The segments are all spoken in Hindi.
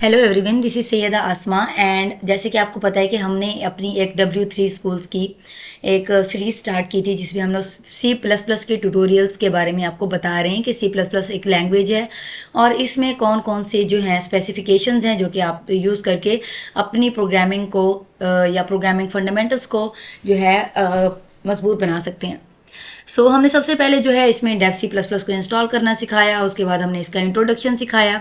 Hello everyone, this is Syeda Asma. And जैसे कि आपको पता है कि हमने अपनी एक W3 स्कूल्स की एक सीरीज़ स्टार्ट की थी जिसमें हम लोग C++ के ट्यूटोरियल्स के बारे में आपको बता रहे हैं कि C++ एक लैंग्वेज है और इसमें कौन कौन से जो हैं स्पेसिफिकेशंस हैं जो कि आप यूज़ करके अपनी प्रोग्रामिंग को या प्रोग्रामिंग फंडामेंटल्स को जो है मजबूत बना सकते हैं। हमने सबसे पहले जो है इसमें डेव C++ को इंस्टॉल करना सिखाया। उसके बाद हमने इसका इंट्रोडक्शन सिखाया।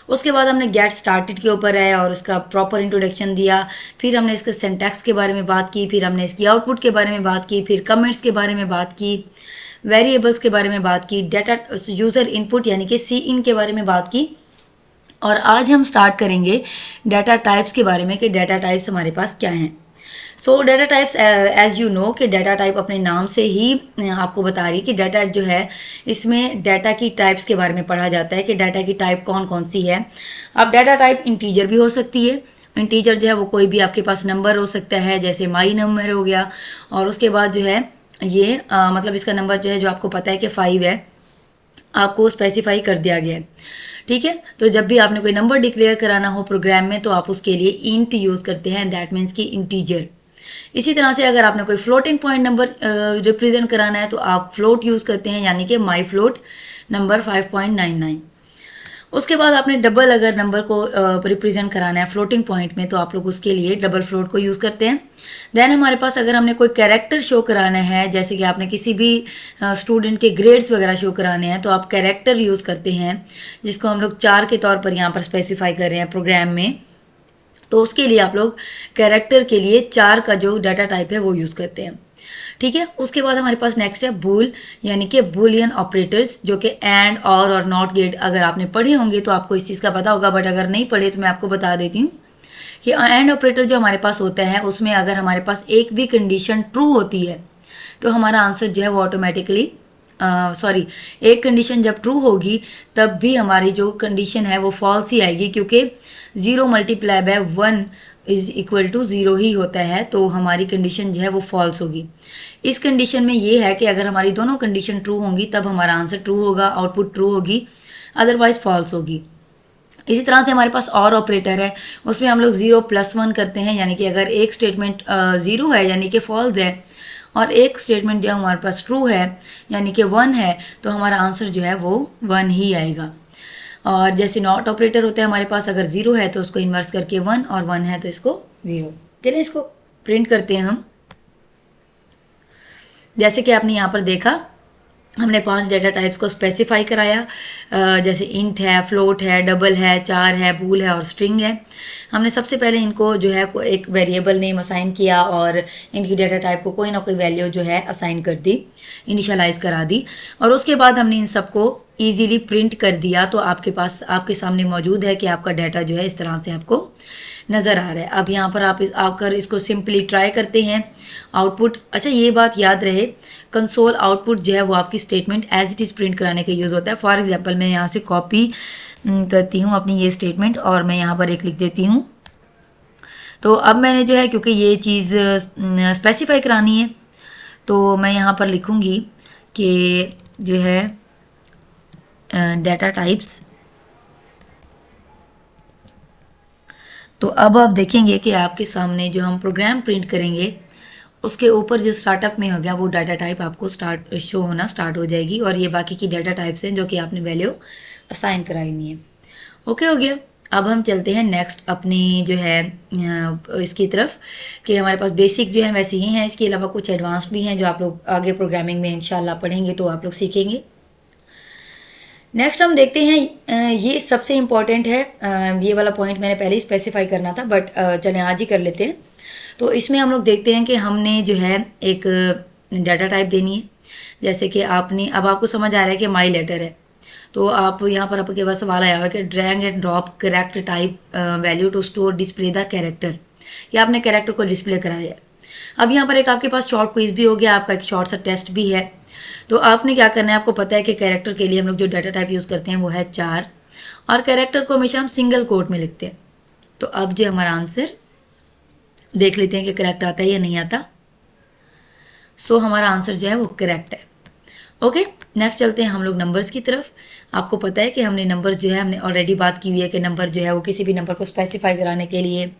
उसके बाद हमने गेट स्टार्टेड के ऊपर है और उसका प्रॉपर इंट्रोडक्शन दिया। फिर हमने इसके सिंटैक्स के बारे में बात की, फिर हमने इसकी आउटपुट के बारे में बात की, फिर कमेंट्स के बारे में बात की, वेरिएबल्स के बारे में बात की, डाटा यूज़र इनपुट यानी कि सी इन के बारे में बात की। और आज हम स्टार्ट करेंगे डाटा टाइप्स के बारे में कि डाटा टाइप्स हमारे पास क्या हैं। Data types as you know कि डाटा टाइप अपने नाम से ही आपको बता रही कि डाटा जो है इसमें डाटा की टाइप्स के बारे में पढ़ा जाता है कि डाटा की टाइप कौन कौन सी है। अब डाटा टाइप इंटीजर भी हो सकती है। इंटीजर जो है वो कोई भी आपके पास नंबर हो सकता है, जैसे माई नंबर हो गया। और उसके बाद जो है ये मतलब इसका नंबर जो है जो आपको पता है कि 5 है, आपको स्पेसिफाई कर दिया गया है। ठीक है, तो जब भी आपने कोई नंबर डिक्लेयर कराना हो प्रोग्राम में तो आप उसके लिए इंट यूज़ करते हैं, दैट मीन्स की इंटीजर। इसी तरह से अगर आपने कोई फ्लोटिंग पॉइंट नंबर रिप्रेजेंट कराना है तो आप फ्लोट यूज़ करते हैं, यानी कि माई फ्लोट नंबर 5.99। उसके बाद आपने डबल अगर नंबर को रिप्रेजेंट कराना है फ्लोटिंग पॉइंट में तो आप लोग उसके लिए डबल फ्लोट को यूज़ करते हैं। देन हमारे पास अगर हमने कोई कैरेक्टर शो कराना है, जैसे कि आपने किसी भी स्टूडेंट के ग्रेड्स वगैरह शो कराने हैं तो आप कैरेक्टर यूज़ करते हैं, जिसको हम लोग 4 के तौर पर यहाँ पर स्पेसिफाई कर रहे हैं प्रोग्राम में। तो उसके लिए आप लोग कैरेक्टर के लिए 4 का जो डाटा टाइप है वो यूज़ करते हैं। ठीक है, उसके बाद हमारे पास नेक्स्ट है बूल, यानी कि बुलियन ऑपरेटर्स, जो कि एंड और नॉट गेट। अगर आपने पढ़े होंगे तो आपको इस चीज़ का पता होगा, बट अगर नहीं पढ़े तो मैं आपको बता देती हूँ कि एंड ऑपरेटर जो हमारे पास होता है उसमें अगर हमारे पास एक भी कंडीशन ट्रू होती है तो हमारा आंसर जो है वो ऑटोमेटिकली सॉरी एक कंडीशन जब ट्रू होगी तब भी हमारी जो कंडीशन है वो फॉल्स ही आएगी, क्योंकि 0 multiply by 1 is equal to 0 ही होता है, तो हमारी कंडीशन जो है वो फॉल्स होगी। इस कंडीशन में ये है कि अगर हमारी दोनों कंडीशन ट्रू होंगी तब हमारा आंसर ट्रू होगा, आउटपुट ट्रू होगी, अदरवाइज फॉल्स होगी। इसी तरह से हमारे पास और ऑपरेटर है, उसमें हम लोग 0+1 करते हैं, यानी कि अगर एक स्टेटमेंट 0 है यानी कि फॉल्स है और एक स्टेटमेंट जो हमारे पास ट्रू है यानी कि 1 है तो हमारा आंसर जो है वो 1 ही आएगा। और जैसे नॉट ऑपरेटर होता है हमारे पास, अगर 0 है तो उसको इन्वर्स करके 1 और 1 है तो इसको 0। चलिए इसको प्रिंट करते हैं हम। जैसे कि आपने यहाँ पर देखा हमने 5 डाटा टाइप्स को स्पेसिफाई कराया, जैसे इंट है, फ्लोट है, डबल है, 4 है, बूल है और स्ट्रिंग है। हमने सबसे पहले इनको जो है एक वेरिएबल नेम असाइन किया और इनकी डाटा टाइप को कोई ना कोई वैल्यू जो है असाइन कर दी, इनिशियलाइज करा दी। और उसके बाद हमने इन सबको ईजीली प्रिंट कर दिया, तो आपके पास आपके सामने मौजूद है कि आपका डाटा जो है इस तरह से आपको नज़र आ रहा है। अब यहाँ पर आप आकर इसको सिंपली ट्राई करते हैं आउटपुट। अच्छा, ये बात याद रहे, कंसोल आउटपुट जो है वो आपकी statement as it is print कराने के यूज़ होता है। फॉर एग्जांपल मैं यहाँ से कॉपी करती हूँ अपनी ये स्टेटमेंट और मैं यहाँ पर एक लिख देती हूँ। तो अब मैंने जो है क्योंकि ये चीज़ स्पेसिफाई करानी है तो मैं यहाँ पर लिखूँगी कि जो है डाटा टाइप्स। तो अब आप देखेंगे कि आपके सामने जो हम प्रोग्राम प्रिंट करेंगे उसके ऊपर जो स्टार्टअप में हो गया वो डाटा टाइप आपको शो होना स्टार्ट हो जाएगी, और ये बाकी की डाटा टाइप्स हैं जो कि आपने वैल्यू असाइन कराई हुई है। ओके हो गया। अब हम चलते हैं नेक्स्ट अपनी जो है इसकी तरफ कि हमारे पास बेसिक जो है वैसे ही हैं, इसके अलावा कुछ एडवांस भी हैं जो आप लोग आगे प्रोग्रामिंग में इंशाल्लाह पढ़ेंगे तो आप लोग सीखेंगे। नेक्स्ट हम देखते हैं, ये सबसे इम्पॉर्टेंट है, ये वाला पॉइंट मैंने पहले ही स्पेसिफाई करना था बट चलें आज ही कर लेते हैं। तो इसमें हम लोग देखते हैं कि हमने जो है एक डाटा टाइप देनी है, जैसे कि आपने अब आपको समझ आ रहा है कि माई लेटर है, तो आप यहाँ पर आपके पास सवाल आया हुआ है कि drag and drop correct type value to store display the character, या आपने कैरेक्टर को डिस्प्ले कराया है। अब यहाँ पर एक आपके पास शॉर्ट क्विज भी हो गया, आपका एक शॉर्ट सा टेस्ट भी है। तो आपने क्या करना है, आपको पता है कि कैरेक्टर के लिए हम लोग जो डाटा टाइप यूज़ करते हैं वो है 4, और कैरेक्टर को हमेशा हम सिंगल कोट में लिखते हैं। तो अब जो हमारा आंसर देख लेते हैं कि करेक्ट आता है या नहीं आता। हमारा आंसर जो है वो करेक्ट है। ओके, नेक्स्ट चलते हैं हम लोग नंबर्स की तरफ। आपको पता है कि हमने नंबर जो है हमने ऑलरेडी बात की हुई है कि नंबर जो है वो किसी भी नंबर को स्पेसिफाई कराने के लिए,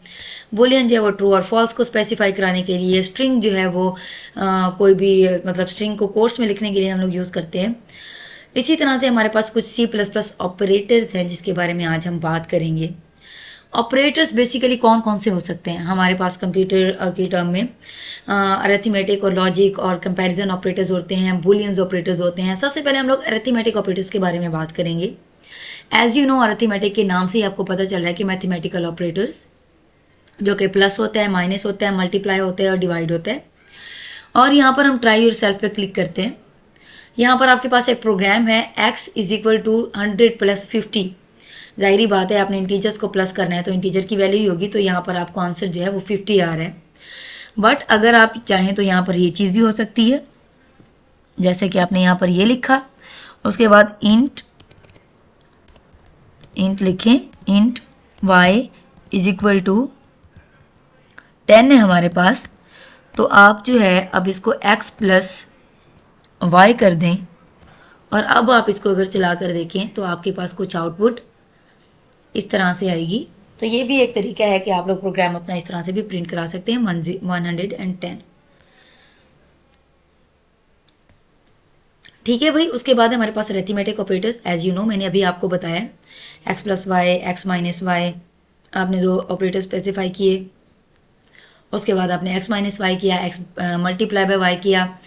बूलियन जो है वो ट्रू और फॉल्स को स्पेसिफाई कराने के लिए, स्ट्रिंग जो है वो कोई भी मतलब स्ट्रिंग को कोर्स में लिखने के लिए हम लोग यूज़ करते हैं। इसी तरह से हमारे पास कुछ C++ ऑपरेटर्स हैं जिसके बारे में आज हम बात करेंगे। ऑपरेटर्स बेसिकली कौन कौन से हो सकते हैं हमारे पास कंप्यूटर की टर्म में? अरिथमेटिक और लॉजिक और कंपैरिजन ऑपरेटर्स होते हैं, बुलियंस ऑपरेटर्स होते हैं। सबसे पहले हम लोग अरिथमेटिक ऑपरेटर्स के बारे में बात करेंगे। एज यू नो, अरिथमेटिक के नाम से ही आपको पता चल रहा है कि मैथमेटिकल ऑपरेटर्स जो कि प्लस होता है, माइनस होता है, मल्टीप्लाई होता है और डिवाइड होता है। और यहाँ पर हम ट्राई योरसेल्फ पे क्लिक करते हैं। यहाँ पर आपके पास एक प्रोग्राम है x इज इक्वल टू 100 + 50। जाहिर बात है आपने इंटीजर्स को प्लस करना है तो इंटीजर की वैल्यू ही होगी, तो यहाँ पर आपको आंसर जो है वो 50 आ रहा है। बट अगर आप चाहें तो यहाँ पर ये चीज़ भी हो सकती है, जैसे कि आपने यहाँ पर ये लिखा, उसके बाद इंट लिखें, int y is equal to 10 है हमारे पास, तो आप जो है अब इसको x + y कर दें और अब आप इसको अगर चला कर देखें तो आपके पास कुछ आउटपुट इस तरह से आएगी। तो ये भी एक तरीका है कि आप लोग प्रोग्राम अपना इस तरह से भी प्रिंट करा सकते हैं 110। ठीक है भाई। उसके बाद हमारे पास arithmetic operators, as you know मैंने अभी आपको बताया x + y, x - y, आपने दो ऑपरेटर स्पेसिफाई किए। उसके बाद आपने x - y किया, x × y किया,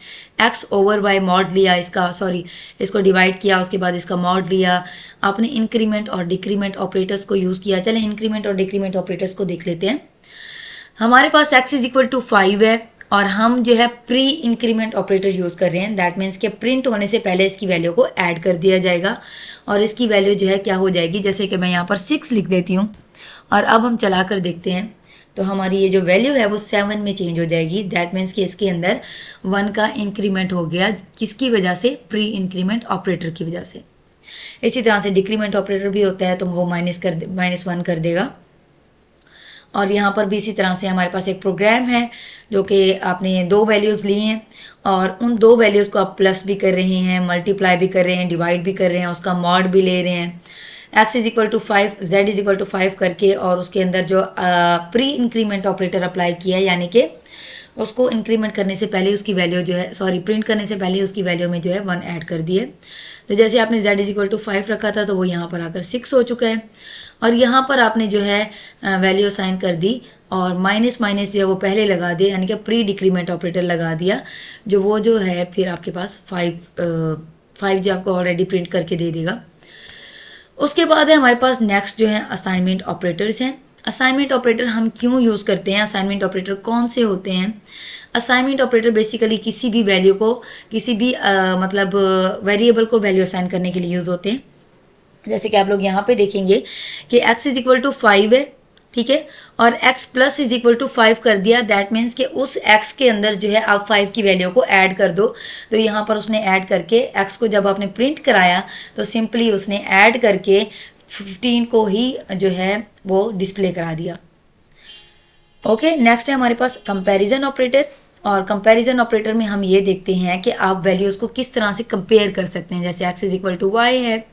x ओवर y मॉड लिया, इसको डिवाइड किया, उसके बाद इसका मॉड लिया, आपने इंक्रीमेंट और डिक्रीमेंट ऑपरेटर्स को यूज़ किया। चलें इंक्रीमेंट और डिक्रीमेंट ऑपरेटर्स को देख लेते हैं। हमारे पास x इज इक्वल टू 5 है और हम जो है प्री इंक्रीमेंट ऑपरेटर यूज़ कर रहे हैं। दैट मीन्स के प्रिंट होने से पहले इसकी वैल्यू को ऐड कर दिया जाएगा और इसकी वैल्यू जो है क्या हो जाएगी, जैसे कि मैं यहाँ पर 6 लिख देती हूँ और अब हम चला कर देखते हैं तो हमारी ये जो वैल्यू है वो 7 में चेंज हो जाएगी। दैट मीन्स कि इसके अंदर 1 का इंक्रीमेंट हो गया, किसकी वजह से? प्री इंक्रीमेंट ऑपरेटर की वजह से। इसी तरह से डिक्रीमेंट ऑपरेटर भी होता है तो वो -1 कर देगा। और यहाँ पर भी इसी तरह से हमारे पास एक प्रोग्राम है जो कि आपने दो वैल्यूज़ ली हैं और उन दो वैल्यूज़ को आप प्लस भी कर रहे हैं, मल्टीप्लाई भी कर रहे हैं, डिवाइड भी कर रहे हैं, उसका मॉड भी ले रहे हैं। x is equal to 5, z is equal to 5 करके और उसके अंदर जो प्री इंक्रीमेंट ऑपरेटर अप्लाई किया है, यानी कि उसको इंक्रीमेंट करने से पहले उसकी वैल्यू जो है प्रिंट करने से पहले उसकी वैल्यू में जो है 1 ऐड कर दिए। तो जैसे आपने z इज इक्वल टू 5 रखा था तो वो यहाँ पर आकर 6 हो चुका है और यहाँ पर आपने जो है वैल्यू असाइन कर दी और माइनस जो है वो पहले लगा दिया, यानी कि प्री डिक्रीमेंट ऑपरेटर लगा दिया, जो वो जो है फिर आपके पास 5 जो आपको ऑलरेडी प्रिंट करके दे देगा। उसके बाद है हमारे पास नेक्स्ट जो है असाइनमेंट ऑपरेटर्स हैं। असाइनमेंट ऑपरेटर हम क्यों यूज़ करते हैं, असाइनमेंट ऑपरेटर कौन से होते हैं? असाइनमेंट ऑपरेटर बेसिकली किसी भी वैल्यू को, किसी भी मतलब वेरिएबल को वैल्यू असाइन करने के लिए यूज़ होते हैं। जैसे कि आप लोग यहाँ पे देखेंगे कि x इज इक्वल टू 5 है, ठीक है, और x plus is equal to 5 कर दिया। दैट मीन्स कि उस x के अंदर जो है आप 5 की वैल्यू को ऐड कर दो। तो यहाँ पर उसने ऐड करके x को जब आपने प्रिंट कराया तो सिंपली उसने ऐड करके 15 को ही जो है वो डिस्प्ले करा दिया। ओके, नेक्स्ट है हमारे पास कंपैरिजन ऑपरेटर। और कंपैरिजन ऑपरेटर में हम ये देखते हैं कि आप वैल्यूज़ को किस तरह से कंपेयर कर सकते हैं। जैसे x is equal to y है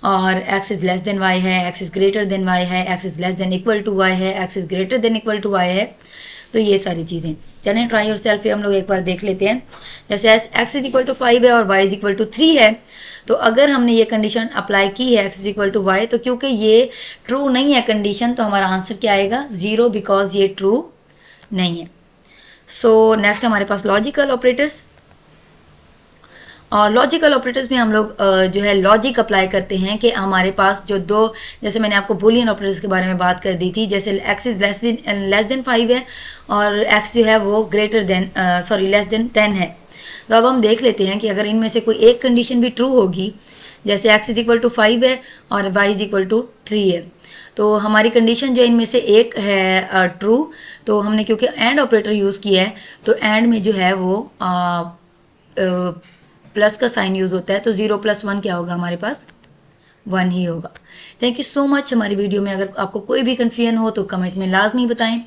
और x is less than y है, x is greater than y है, x is less than equal to y है, x is greater than equal to y है। तो ये सारी चीज़ें चलें ट्राई योरसेल्फ पे हम लोग एक बार देख लेते हैं। जैसे x इज इक्वल टू 5 है और y इज इक्वल टू 3 है, तो अगर हमने ये कंडीशन अप्लाई की है x is equal to y, तो क्योंकि ये ट्रू नहीं है कंडीशन, तो हमारा आंसर क्या आएगा? 0, बिकॉज ये ट्रू नहीं है। सो नेक्स्ट हमारे पास लॉजिकल ऑपरेटर्स। और लॉजिकल ऑपरेटर्स में हम लोग जो है लॉजिक अप्लाई करते हैं कि हमारे पास जो दो, जैसे मैंने आपको बूलियन ऑपरेटर्स के बारे में बात कर दी थी, जैसे x इज लेस देन 5 है और x जो है वो लेस देन 10 है। तो अब हम देख लेते हैं कि अगर इनमें से कोई एक कंडीशन भी ट्रू होगी, जैसे x इज इक्वल टू 5 है और y इज इक्वल टू 3 है, तो हमारी कंडीशन जो इनमें से एक है ट्रू, तो हमने क्योंकि एंड ऑपरेटर यूज़ किया है तो एंड में जो है वो प्लस का साइन यूज़ होता है, तो 0 + 1 क्या होगा हमारे पास? वन ही होगा। Thank you so much. हमारी वीडियो में अगर आपको कोई भी कन्फ्यूजन हो तो कमेंट में लाजमी बताएं,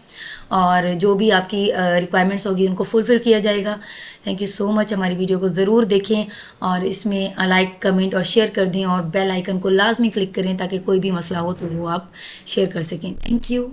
और जो भी आपकी रिक्वायरमेंट्स होगी उनको फुलफिल किया जाएगा। Thank you so much. हमारी वीडियो को ज़रूर देखें और इसमें लाइक कमेंट और शेयर कर दें, और बेल आइकन को लाजमी क्लिक करें ताकि कोई भी मसला हो तो वो आप शेयर कर सकें। Thank you.